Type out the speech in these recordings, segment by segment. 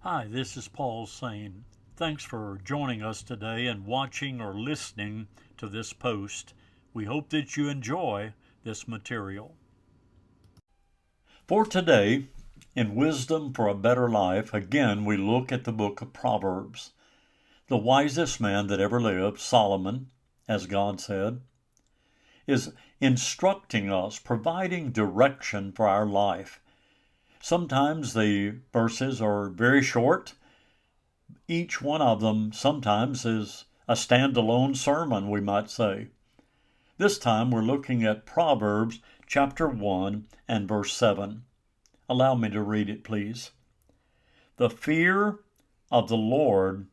Hi, this is Paul saying thanks for joining us today and watching or listening to this post. We hope that you enjoy this material. For today, in Wisdom for a Better Life, again we look at the book of Proverbs. The wisest man that ever lived, Solomon, as God said, is instructing us, providing direction for our life. Sometimes the verses are very short. Each one of them sometimes is a standalone sermon, we might say. This time we're looking at Proverbs chapter 1 and verse 7. Allow me to read it, please. The fear of the Lord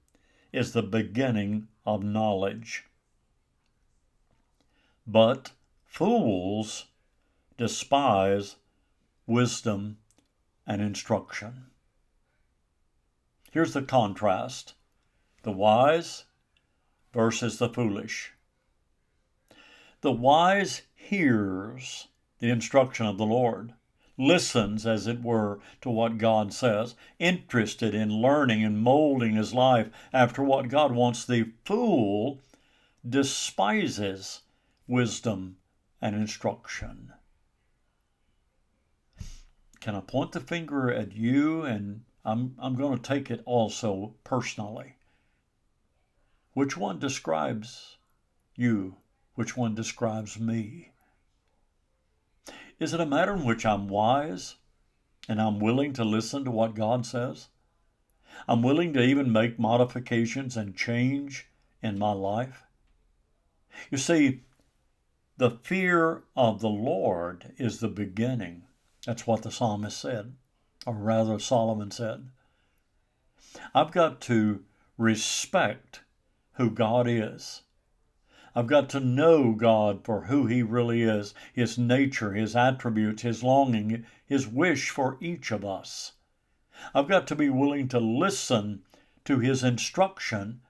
is the beginning of knowledge, but fools despise wisdom and instruction. Here's the contrast: the wise versus the foolish. The wise hears the instruction of the Lord, listens, as it were, to what God says, interested in learning and molding his life after what God wants. The fool despises wisdom and instruction. Can I point the finger at you? And I'm going to take it also personally. Which one describes you? Which one describes me? Is it a matter in which I'm wise and I'm willing to listen to what God says? I'm willing to even make modifications and change in my life? You see, the fear of the Lord is the beginning. That's what the psalmist said, or rather Solomon said. I've got to respect who God is. I've got to know God for who he really is, his nature, his attributes, his longing, his wish for each of us. I've got to be willing to listen to his instruction.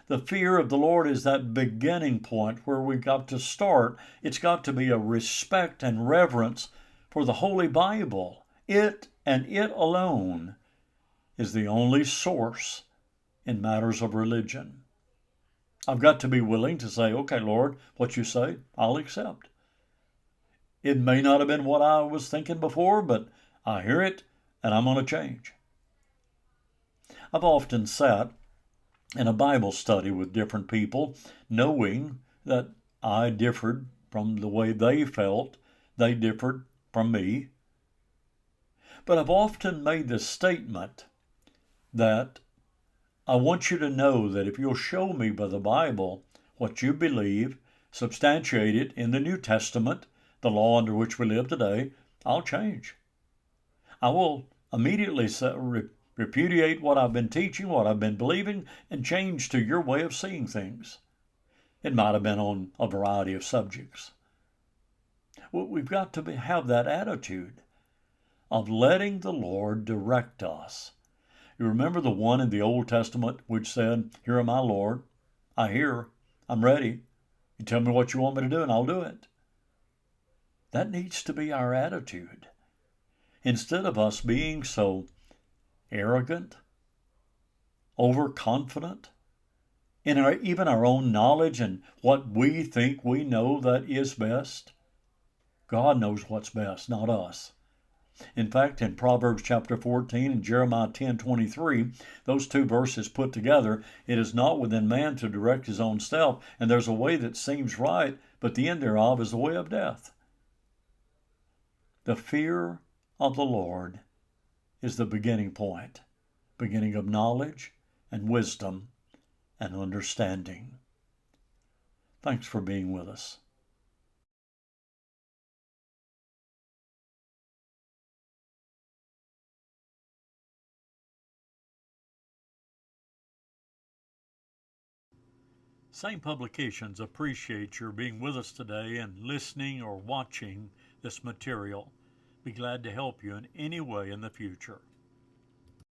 The fear of the Lord is that beginning point where we've got to start. It's got to be a respect and reverence for the Holy Bible. It and it alone is the only source in matters of religion. I've got to be willing to say, okay, Lord, what you say, I'll accept. It may not have been what I was thinking before, but I hear it and I'm going to change. I've often sat in a Bible study with different people, knowing that I differed from the way they felt, they differed from me. But I've often made the statement that I want you to know that if you'll show me by the Bible what you believe, substantiate it in the New Testament, the law under which we live today, I'll change. I will immediately repudiate what I've been teaching, what I've been believing, and change to your way of seeing things. It might have been on a variety of subjects. Well, we've got to have that attitude of letting the Lord direct us. You remember the one in the Old Testament which said, "Here am I, Lord. I hear. I'm ready. You tell me what you want me to do and I'll do it." That needs to be our attitude. Instead of us being so arrogant, overconfident in even our own knowledge and what we think we know that is best, God knows what's best, not us. In fact, in Proverbs chapter 14 and Jeremiah 10:23, those two verses put together, it is not within man to direct his own steps, and there's a way that seems right, but the end thereof is the way of death. The fear of the Lord is the beginning point, beginning of knowledge and wisdom and understanding. Thanks for being with us. Same Publications appreciate your being with us today and listening or watching this material. Be glad to help you in any way in the future.